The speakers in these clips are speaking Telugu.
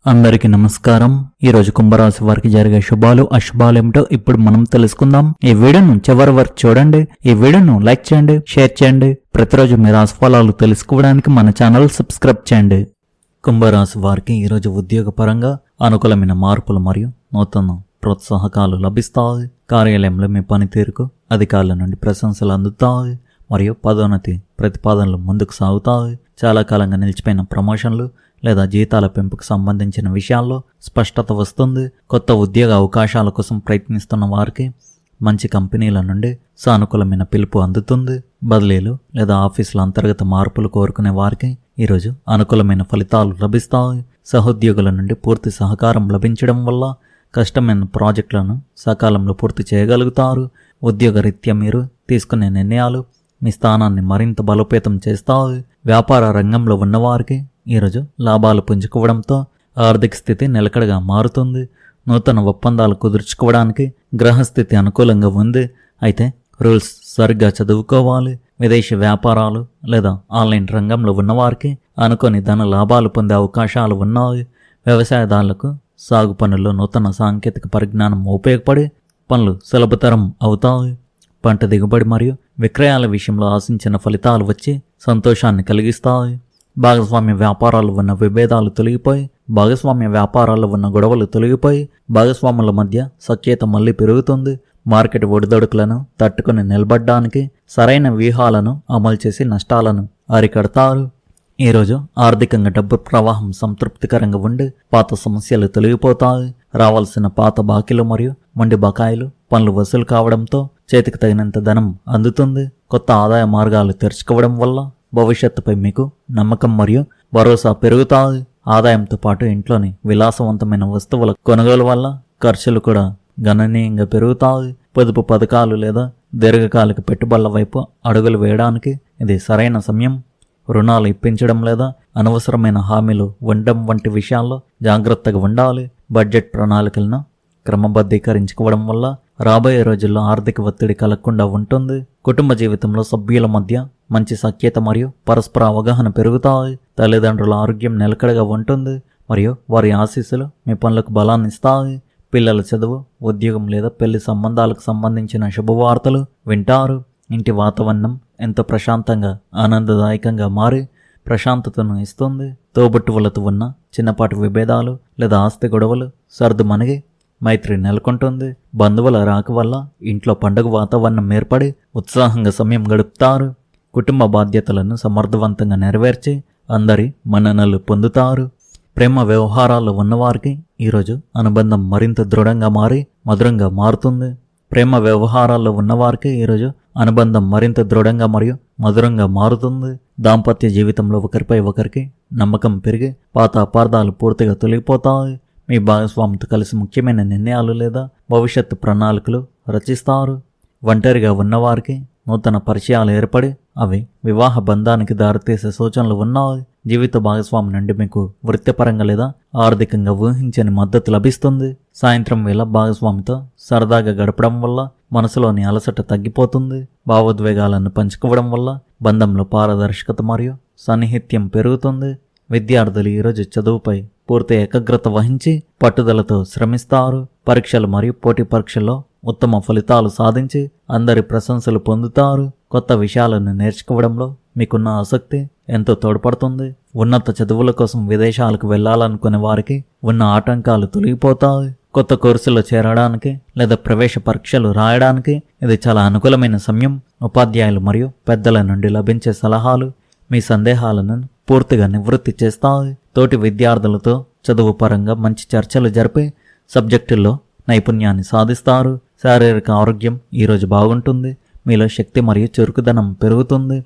అందరికీ నమస్కారం. ఈ రోజు కుంభరాశి వారికి జరిగే శుభాలు అశుభాలు ఏమిటో ఇప్పుడు మనం తెలుసుకుందాం. ఈ వీడియోను చివరి వరకు చూడండి. ఈ వీడియోను లైక్ చేయండి, షేర్ చేయండి. ప్రతిరోజు మీ రాశి ఫలాలు తెలుసుకోవడానికి మన ఛానల్ సబ్స్క్రైబ్ చేయండి. కుంభరాశి వారికి ఈరోజు ఉద్యోగపరంగా అనుకూలమైన మార్పులు మరియు నూతన ప్రోత్సాహకాలు లభిస్తాయి. కార్యాలయంలో మీ పనితీరుకు అధికారుల నుండి ప్రశంసలు అందుతాయి మరియు పదోన్నతి ప్రతిపాదనలు ముందుకు సాగుతాయి. చాలా కాలంగా నిలిచిపోయిన ప్రమోషన్లు లేదా జీతాల పెంపుకు సంబంధించిన విషయాల్లో స్పష్టత వస్తుంది. కొత్త ఉద్యోగ అవకాశాల కోసం ప్రయత్నిస్తున్న వారికి మంచి కంపెనీల నుండి సానుకూలమైన పిలుపు అందుతుంది. బదిలీలు లేదా ఆఫీసుల అంతర్గత మార్పులు కోరుకునే వారికి ఈరోజు అనుకూలమైన ఫలితాలు లభిస్తాయి. సహోద్యోగుల నుండి పూర్తి సహకారం లభించడం వల్ల కష్టమైన ప్రాజెక్టులను సకాలంలో పూర్తి చేయగలుగుతారు. ఉద్యోగరీత్యా మీరు తీసుకునే నిర్ణయాలు మీ స్థానాన్ని మరింత బలోపేతం చేస్తాయి. వ్యాపార రంగంలో ఉన్నవారికి ఈరోజు లాభాలు పుంజుకోవడంతో ఆర్థిక స్థితి నిలకడగా మారుతుంది. నూతన ఒప్పందాలు కుదుర్చుకోవడానికి గ్రహస్థితి అనుకూలంగా ఉంది. అయితే రూల్స్ సరిగ్గా చదువుకోవాలి. విదేశీ వ్యాపారాలు లేదా ఆన్లైన్ రంగంలో ఉన్నవారికి అనుకోని ధన లాభాలు పొందే అవకాశాలు ఉన్నాయి. వ్యవసాయదారులకు సాగు పనుల్లో నూతన సాంకేతిక పరిజ్ఞానం ఉపయోగపడి పనులు సులభతరం అవుతాయి. పంట దిగుబడి మరియు విక్రయాల విషయంలో ఆశించిన ఫలితాలు వచ్చి సంతోషాన్ని కలిగిస్తాయి. భాగస్వామ్య వ్యాపారాలు ఉన్న విభేదాలు తొలగిపోయి భాగస్వామ్య వ్యాపారాల్లో ఉన్న గొడవలు తొలగిపోయి భాగస్వాముల మధ్య సఖ్యత మళ్లీ పెరుగుతుంది. మార్కెట్ ఒడిదొడుకులను తట్టుకుని నిలబడడానికి సరైన వ్యూహాలను అమలు చేసి నష్టాలను అరికడతారు. ఈరోజు ఆర్థికంగా డబ్బు ప్రవాహం సంతృప్తికరంగా ఉండి పాత సమస్యలు తొలగిపోతాయి. రావాల్సిన పాత బాకీలు మరియు మొండి బకాయిలు పనులు వసూలు కావడంతో చేతికి తగినంత ధనం అందుతుంది. కొత్త ఆదాయ మార్గాలు తెరుచుకోవడం వల్ల భవిష్యత్తుపై మీకు నమ్మకం మరియు భరోసా పెరుగుతాయి. ఆదాయంతో పాటు ఇంట్లోని విలాసవంతమైన వస్తువుల కొనుగోలు వల్ల ఖర్చులు కూడా గణనీయంగా పెరుగుతాయి. పొదుపు పథకాలు లేదా దీర్ఘకాలిక పెట్టుబడుల వైపు అడుగులు వేయడానికి ఇది సరైన సమయం. రుణాలు ఇప్పించడం లేదా అనవసరమైన హామీలు ఉండడం వంటి విషయాల్లో జాగ్రత్తగా ఉండాలి. బడ్జెట్ ప్రణాళికలను క్రమబద్ధీకరించుకోవడం వల్ల రాబోయే రోజుల్లో ఆర్థిక ఒత్తిడి కలగకుండా ఉంటుంది. కుటుంబ జీవితంలో సభ్యుల మధ్య మంచి సఖ్యత మరియు పరస్పర అవగాహన పెరుగుతాయి. తల్లిదండ్రుల ఆరోగ్యం నిలకడగా ఉంటుంది మరియు వారి ఆశీస్సులు మీ పనులకు బలాన్ని ఇస్తాయి. పిల్లల చదువు, ఉద్యోగం లేదా పెళ్లి సంబంధాలకు సంబంధించిన శుభవార్తలు వింటారు. ఇంటి వాతావరణం ఎంతో ప్రశాంతంగా ఆనందదాయకంగా మారి ప్రశాంతతను ఇస్తుంది. తోబుట్టువులతో ఉన్న చిన్నపాటి విభేదాలు లేదా ఆస్తి గొడవలు సర్దుమణిగి మైత్రి నెలకొంటుంది. బంధువుల రాక వల్ల ఇంట్లో పండుగ వాతావరణం ఏర్పడి ఉత్సాహంగా సమయం గడుపుతారు. కుటుంబ బాధ్యతలను సమర్థవంతంగా నెరవేర్చి అందరి మన్ననలు పొందుతారు. ప్రేమ వ్యవహారాల్లో ఉన్నవారికి ఈరోజు అనుబంధం మరింత దృఢంగా మారి మధురంగా మారుతుంది. ప్రేమ వ్యవహారాల్లో ఉన్నవారికి ఈరోజు అనుబంధం మరింత దృఢంగా మరియు మధురంగా మారుతుంది. దాంపత్య జీవితంలో ఒకరిపై ఒకరికి నమ్మకం పెరిగి పాత అపార్థాలు పూర్తిగా తొలగిపోతాయి. మీ భాగస్వామితో కలిసి ముఖ్యమైన నిర్ణయాలు లేదా భవిష్యత్తు ప్రణాళికలు రచిస్తారు. ఒంటరిగా ఉన్నవారికి నూతన పరిచయాలు ఏర్పడి అవి వివాహ బంధానికి దారితీసే సూచనలు ఉన్నాయి. జీవిత భాగస్వామి నుండి మీకు వృత్తిపరంగా లేదా ఆర్థికంగా ఊహించని మద్దతు లభిస్తుంది. సాయంత్రం వేళ భాగస్వామితో సరదాగా గడపడం వల్ల మనసులోని అలసట తగ్గిపోతుంది. భావోద్వేగాలను పంచుకోవడం వల్ల బంధంలో పారదర్శకత మరియు సాన్నిహిత్యం పెరుగుతుంది. విద్యార్థులు ఈరోజు చదువుపై పూర్తి ఏకాగ్రత వహించి పట్టుదలతో శ్రమిస్తారు. పరీక్షలు మరియు పోటీ పరీక్షల్లో ఉత్తమ ఫలితాలు సాధించి అందరి ప్రశంసలు పొందుతారు. కొత్త విషయాలను నేర్చుకోవడంలో మీకున్న ఆసక్తి ఎంతో తోడ్పడుతుంది. ఉన్నత చదువుల కోసం విదేశాలకు వెళ్లాలనుకునే వారికి ఉన్న ఆటంకాలు తొలగిపోతాయి. కొత్త కోర్సులో చేరడానికి లేదా ప్రవేశ పరీక్షలు రాయడానికి ఇది చాలా అనుకూలమైన సమయం. ఉపాధ్యాయులు మరియు పెద్దల నుండి లభించే సలహాలు మీ సందేహాలను పూర్తిగా నివృత్తి చేస్తాయి. తోటి విద్యార్థులతో చదువు పరంగా మంచి చర్చలు జరిపి సబ్జెక్టుల్లో నైపుణ్యాన్ని సాధిస్తారు. శారీరక ఆరోగ్యం ఈరోజు బాగుంటుంది. మీలో శక్తి మరియు చురుకుదనం పెరుగుతుంది.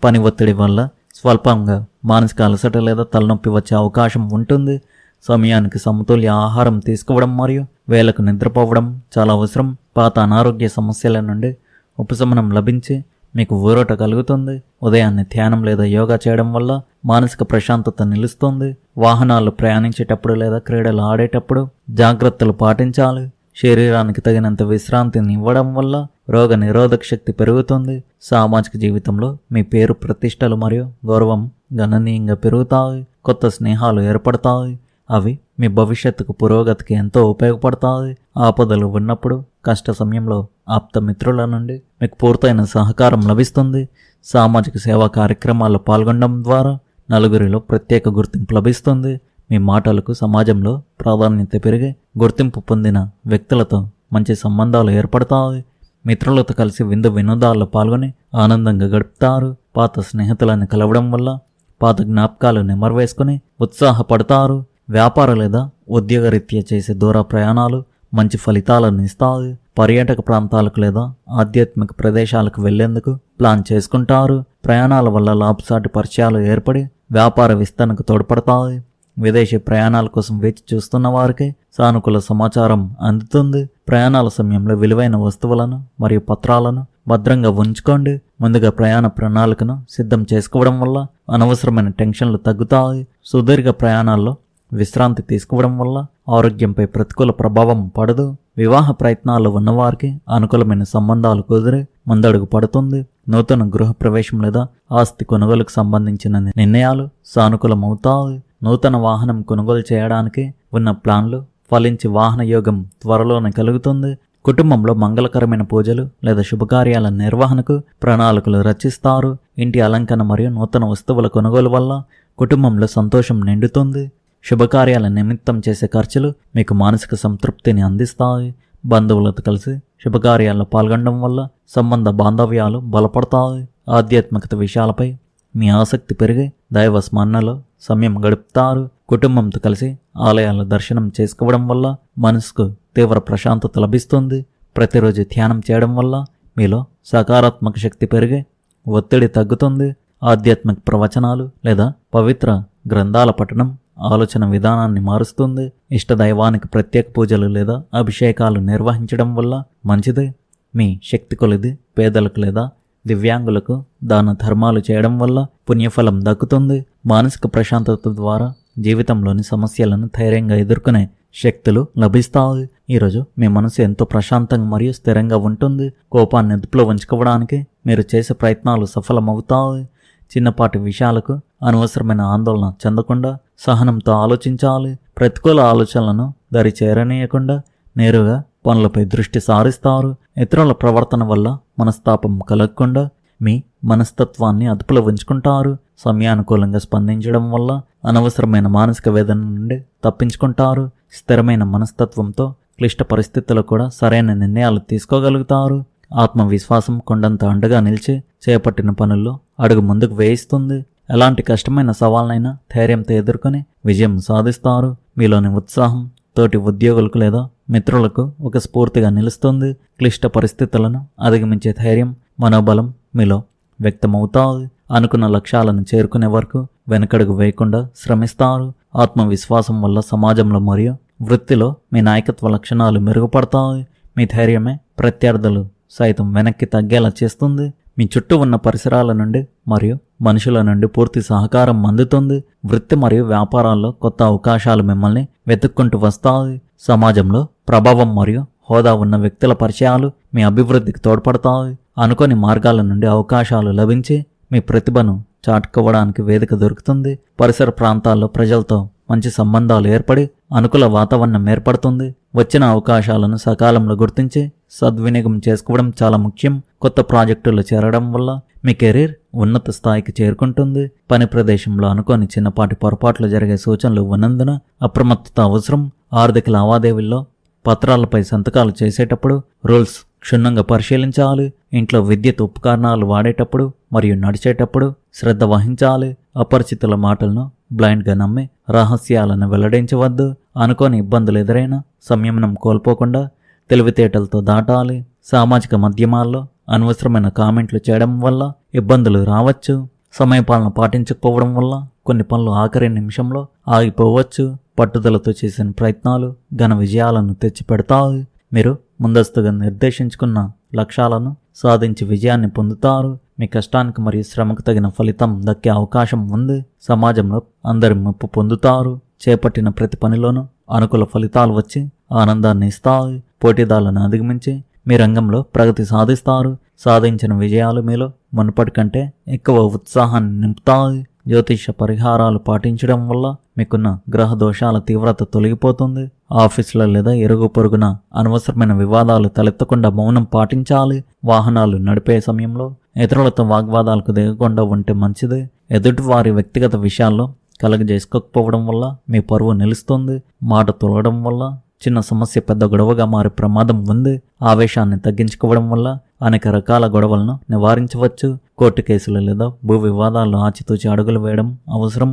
పని ఒత్తిడి వల్ల స్వల్పంగా మానసిక అలసట లేదా తలనొప్పి వచ్చే అవకాశం ఉంటుంది. సమయానికి సమతుల్య ఆహారం తీసుకోవడం మరియు వేళకు నిద్రపోవడం చాలా అవసరం. పాత అనారోగ్య సమస్యల నుండి ఉపశమనం లభించి మీకు ఊరట కలుగుతుంది. ఉదయాన్నే ధ్యానం లేదా యోగా చేయడం వల్ల మానసిక ప్రశాంతత నిలుస్తుంది. వాహనాలు ప్రయాణించేటప్పుడు లేదా క్రీడలు ఆడేటప్పుడు జాగ్రత్తలు పాటించాలి. శరీరానికి తగినంత విశ్రాంతిని ఇవ్వడం వల్ల రోగ నిరోధక శక్తి పెరుగుతుంది. సామాజిక జీవితంలో మీ పేరు ప్రతిష్టలు మరియు గౌరవం గణనీయంగా పెరుగుతాయి. కొత్త స్నేహాలు ఏర్పడతాయి. అవి మీ భవిష్యత్తుకు పురోగతికి ఎంతో ఉపయోగపడుతుంది. ఆపదలు ఉన్నప్పుడు, కష్ట సమయంలో ఆప్త మిత్రుల నుండి మీకు పూర్తయిన సహకారం లభిస్తుంది. సామాజిక సేవా కార్యక్రమాల్లో పాల్గొనడం ద్వారా నలుగురిలో ప్రత్యేక గుర్తింపు లభిస్తుంది. మీ మాటలకు సమాజంలో ప్రాధాన్యత పెరిగి గుర్తింపు పొందిన వ్యక్తులతో మంచి సంబంధాలు ఏర్పడతాయి. మిత్రులతో కలిసి విందు వినోదాల్లో పాల్గొని ఆనందంగా గడుపుతారు. పాత స్నేహితులను కలవడం వల్ల పాత జ్ఞాపకాలు నెమరువేసుకుని ఉత్సాహపడతారు. వ్యాపార లేదా ఉద్యోగరీత్యా చేసే దూర ప్రయాణాలు మంచి ఫలితాలను ఇస్తాయి. పర్యాటక ప్రాంతాలకు లేదా ఆధ్యాత్మిక ప్రదేశాలకు వెళ్లేందుకు ప్లాన్ చేసుకుంటారు. ప్రయాణాల వల్ల లాభసాటి పరిచయాలు ఏర్పడి వ్యాపార విస్తరణకు తోడ్పడతాయి. విదేశీ ప్రయాణాల కోసం వేచి చూస్తున్న వారికి సానుకూల సమాచారం అందుతుంది. ప్రయాణాల సమయంలో విలువైన వస్తువులను మరియు పత్రాలను భద్రంగా ఉంచుకోండి. ముందుగా ప్రయాణ ప్రణాళికను సిద్ధం చేసుకోవడం వల్ల అనవసరమైన టెన్షన్లు తగ్గుతాయి. సుదీర్ఘ ప్రయాణాల్లో విశ్రాంతి తీసుకోవడం వల్ల ఆరోగ్యంపై ప్రతికూల ప్రభావం పడదు. వివాహ ప్రయత్నాల్లో ఉన్నవారికి అనుకూలమైన సంబంధాలు కుదిరి ముందడుగు పడుతుంది. నూతన గృహ ప్రవేశం లేదా ఆస్తి కొనుగోలుకు సంబంధించిన నిర్ణయాలు సానుకూలమవుతాయి. నూతన వాహనం కొనుగోలు చేయడానికి ఉన్న ప్లాన్లు ఫలించి వాహన యోగం త్వరలోనే కలుగుతుంది. కుటుంబంలో మంగళకరమైన పూజలు లేదా శుభకార్యాల నిర్వహణకు ప్రణాళికలు రచిస్తారు. ఇంటి అలంకరణ మరియు నూతన వస్తువుల కొనుగోలు వల్ల కుటుంబంలో సంతోషం నిండుతుంది. శుభకార్యాల నిమిత్తం చేసే ఖర్చులు మీకు మానసిక సంతృప్తిని అందిస్తాయి. బంధువులతో కలిసి శుభకార్యాల్లో పాల్గొనడం వల్ల సంబంధ బాంధవ్యాలు బలపడతాయి. ఆధ్యాత్మికత విషయాలపై మీ ఆసక్తి పెరిగి దైవ స్మరణలో సమయం గడుపుతారు. కుటుంబంతో కలిసి ఆలయాల దర్శనం చేసుకోవడం వల్ల మనసుకు తీవ్ర ప్రశాంతత లభిస్తుంది. ప్రతిరోజు ధ్యానం చేయడం వల్ల మీలో సకారాత్మక శక్తి పెరిగి ఒత్తిడి తగ్గుతుంది. ఆధ్యాత్మిక ప్రవచనాలు లేదా పవిత్ర గ్రంథాల పఠనం ఆలోచన విధానాన్ని మారుస్తుంది. ఇష్టదైవానికి ప్రత్యేక పూజలు లేదా అభిషేకాలు నిర్వహించడం వల్ల మంచిది. మీ శక్తి కొలిది పేదలకు లేదా దివ్యాంగులకు దాన ధర్మాలు చేయడం వల్ల పుణ్యఫలం దక్కుతుంది. మానసిక ప్రశాంతత ద్వారా జీవితంలోని సమస్యలను ధైర్యంగా ఎదుర్కొనే శక్తులు లభిస్తాయి. ఈరోజు మీ మనసు ఎంతో ప్రశాంతంగా మరియు స్థిరంగా ఉంటుంది. కోపాన్ని అదుపులో ఉంచుకోవడానికి మీరు చేసే ప్రయత్నాలు సఫలమవుతాయి. చిన్నపాటి విషయాలకు అనవసరమైన ఆందోళన చెందకుండా సహనంతో ఆలోచించాలి. ప్రతికూల ఆలోచనలను దరి చేరనీయకుండా నేరుగా పనులపై దృష్టి సారిస్తారు. ఇతరుల ప్రవర్తన వల్ల మనస్తాపం కలగకుండా మీ మనస్తత్వాన్ని అదుపులో ఉంచుకుంటారు. సమయానుకూలంగా స్పందించడం వల్ల అనవసరమైన మానసిక వేదన నుండి తప్పించుకుంటారు. స్థిరమైన మనస్తత్వంతో క్లిష్ట పరిస్థితుల్లో కూడా సరైన నిర్ణయాలు తీసుకోగలుగుతారు. ఆత్మవిశ్వాసం కొండంత అండగా నిలిచి చేపట్టిన పనుల్లో అడుగు ముందుకు వేయిస్తుంది. ఎలాంటి కష్టమైన సవాళ్ళనైనా ధైర్యంతో ఎదుర్కొని విజయం సాధిస్తారు. మీలోని ఉత్సాహం తోటి ఉద్యోగులకు లేదా మిత్రులకు ఒక స్ఫూర్తిగా నిలుస్తుంది. క్లిష్ట పరిస్థితులను అధిగమించే ధైర్యం, మనోబలం మీలో వ్యక్తమవుతాయి. అనుకున్న లక్ష్యాలను చేరుకునే వరకు వెనకడుగు వేయకుండా శ్రమిస్తారు. ఆత్మవిశ్వాసం వల్ల సమాజంలో మరియు వృత్తిలో మీ నాయకత్వ లక్షణాలు మెరుగుపడతాయి. మీ ధైర్యమే ప్రత్యర్థులు సైతం వెనక్కి తగ్గేలా చేస్తుంది. మీ చుట్టూ ఉన్న పరిసరాల నుండి మరియు మనుషుల నుండి పూర్తి సహకారం అందుతుంది. వృత్తి మరియు వ్యాపారాల్లో కొత్త అవకాశాలు మిమ్మల్ని వెతుక్కుంటూ వస్తాయి. సమాజంలో ప్రభావం మరియు హోదా ఉన్న వ్యక్తుల పరిచయాలు మీ అభివృద్ధికి తోడ్పడతాయి. అనుకోని మార్గాల నుండి అవకాశాలు లభించి మీ ప్రతిభను చాటుకోవడానికి వేదిక దొరుకుతుంది. పరిసర ప్రాంతాల్లో ప్రజలతో మంచి సంబంధాలు ఏర్పడి అనుకూల వాతావరణం ఏర్పడుతుంది. వచ్చిన అవకాశాలను సకాలంలో గుర్తించి సద్వినియోగం చేసుకోవడం చాలా ముఖ్యం. కొత్త ప్రాజెక్టులు చేరడం వల్ల మీ కెరీర్ ఉన్నత స్థాయికి చేరుకుంటుంది. పని ప్రదేశంలో అనుకోని చిన్నపాటి పొరపాట్లు జరిగే సూచనలు ఉన్నందున అప్రమత్తత అవసరం. ఆర్థిక లావాదేవీల్లో పత్రాలపై సంతకాలు చేసేటప్పుడు రూల్స్ క్షుణ్ణంగా పరిశీలించాలి. ఇంట్లో విద్యుత్ ఉపకరణాలు వాడేటప్పుడు మరియు నడిచేటప్పుడు శ్రద్ధ వహించాలి. అపరిచితుల మాటలను బ్లైండ్గా నమ్మి రహస్యాలను వెల్లడించవద్దు. అనుకోని ఇబ్బందులు ఎదురైనా సంయమనం కోల్పోకుండా తెలివితేటలతో దాటాలి. సామాజిక మాధ్యమాల్లో అనవసరమైన కామెంట్లు చేయడం వల్ల ఇబ్బందులు రావచ్చు. సమయపాలన పాటించకపోవడం వల్ల కొన్ని పనులు ఆఖరి నిమిషంలో ఆగిపోవచ్చు. పట్టుదలతో చేసిన ప్రయత్నాలు ఘన విజయాలను తెచ్చిపెడతాయి. మీరు ముందస్తుగా నిర్దేశించుకున్న లక్ష్యాలను సాధించి విజయాన్ని పొందుతారు. మీ కష్టానికి మరియు శ్రమకు తగిన ఫలితం దక్కే అవకాశం ఉంది. సమాజంలో అందరి మెప్పు పొందుతారు. చేపట్టిన ప్రతి పనిలోనూ అనుకూల ఫలితాలు వచ్చి ఆనందాన్ని ఇస్తాయి. పోటీదారులను అధిగమించి మీ రంగంలో ప్రగతి సాధిస్తారు. సాధించిన విజయాలు మీలో మునుపటి కంటే ఎక్కువ ఉత్సాహాన్ని నింపుతాయి. జ్యోతిష పరిహారాలు పాటించడం వల్ల మీకున్న గ్రహ దోషాల తీవ్రత తొలగిపోతుంది. ఆఫీసులో లేదా ఇరుగు పొరుగున అనవసరమైన వివాదాలు తలెత్తకుండా మౌనం పాటించాలి. వాహనాలు నడిపే సమయంలో ఇతరులతో వాగ్వాదాలకు దిగకుండా ఉంటే మంచిది. ఎదుటి వారి వ్యక్తిగత విషయాల్లో కలగజేసుకోకపోవడం వల్ల మీ పరువు నిలుస్తుంది. మాట తొలగడం వల్ల చిన్న సమస్య పెద్ద గొడవగా మారే ప్రమాదం ఉంది. ఆవేశాన్ని తగ్గించుకోవడం వల్ల అనేక రకాల గొడవలను నివారించవచ్చు. కోర్టు కేసులు లేదా భూ వివాదాల్లో ఆచితూచి అడుగులు వేయడం అవసరం.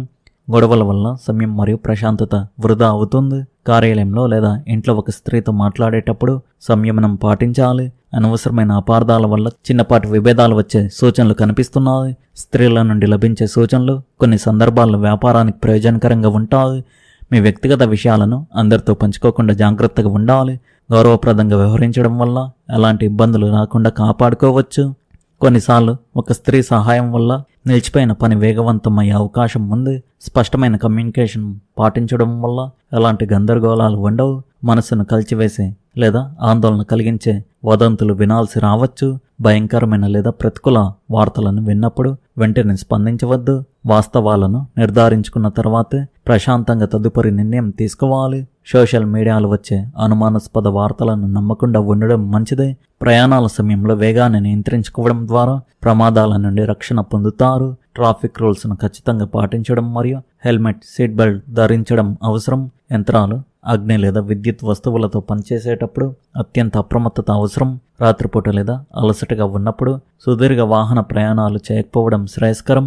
గొడవల వల్ల సమయం మరియు ప్రశాంతత వృధా అవుతుంది. కార్యాలయంలో లేదా ఇంట్లో ఒక స్త్రీతో మాట్లాడేటప్పుడు సంయమనం పాటించాలి. అనవసరమైన అపార్థాల వల్ల చిన్నపాటి విభేదాలు వచ్చే సూచనలు కనిపిస్తున్నాయి. స్త్రీల నుండి లభించే సూచనలు కొన్ని సందర్భాల్లో వ్యాపారానికి ప్రయోజనకరంగా ఉంటాయి. మీ వ్యక్తిగత విషయాలను అందరితో పంచుకోకుండా జాగ్రత్తగా ఉండాలి. గౌరవప్రదంగా వ్యవహరించడం వల్ల ఎలాంటి ఇబ్బందులు రాకుండా కాపాడుకోవచ్చు. కొన్నిసార్లు ఒక స్త్రీ సహాయం వల్ల నిలిచిపోయిన పని వేగవంతమయ్యే అవకాశం ఉంది. స్పష్టమైన కమ్యూనికేషన్ పాటించడం వల్ల ఎలాంటి గందరగోళాలు ఉండవు. మనసును కలిచివేసే లేదా ఆందోళన కలిగించే వదంతులు వినాల్సి రావచ్చు. భయంకరమైన లేదా ప్రతికూల వార్తలను విన్నప్పుడు వెంటనే స్పందించవద్దు. వాస్తవాలను నిర్ధారించుకున్న తర్వాతే ప్రశాంతంగా తదుపరి నిర్ణయం తీసుకోవాలి. సోషల్ మీడియాలో వచ్చే అనుమానాస్పద వార్తలను నమ్మకుండా ఉండడం మంచిదే. ప్రయాణాల సమయంలో వేగాన్ని నియంత్రించుకోవడం ద్వారా ప్రమాదాల నుండి రక్షణ పొందుతారు. ట్రాఫిక్ రూల్స్ను ఖచ్చితంగా పాటించడం మరియు హెల్మెట్, సీట్ బెల్ట్ ధరించడం అవసరం. యంత్రాలు, అగ్ని లేదా విద్యుత్ వస్తువులతో పనిచేసేటప్పుడు అత్యంత అప్రమత్తత అవసరం. రాత్రిపూట లేదా అలసటగా ఉన్నప్పుడు సుదీర్ఘ వాహన ప్రయాణాలు చేయకపోవడం శ్రేయస్కరం.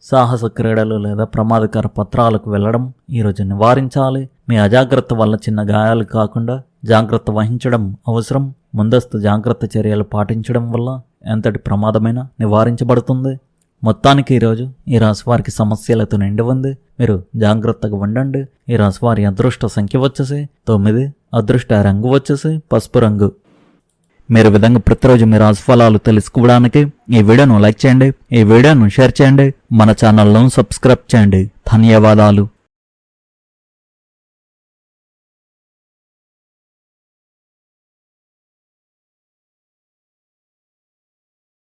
సాహస క్రీడలు లేదా ప్రమాదకర పత్రాలకు వెళ్లడం ఈరోజు నివారించాలి. మీ అజాగ్రత్త వల్ల చిన్న గాయాలు కాకుండా జాగ్రత్త వహించడం అవసరం. ముందస్తు జాగ్రత్త చర్యలు పాటించడం వల్ల ఎంతటి ప్రమాదమైనా నివారించబడుతుంది. మొత్తానికి ఈరోజు ఈ రాశివారికి సమస్యలతో నిండి ఉంది. మీరు జాగ్రత్తగా ఉండండి. ఈ రాశివారి అదృష్ట సంఖ్య వచ్చేసి 9, అదృష్ట రంగు వచ్చేసి పసుపు రంగు. మీరు విధంగా ప్రతిరోజు మీ రాశిఫలాలు తెలుసుకోవడానికి ఈ వీడియోను లైక్ చేయండి, ఈ వీడియోను షేర్ చేయండి, మన ఛానల్ను సబ్స్క్రైబ్ చేయండి. ధన్యవాదాలు.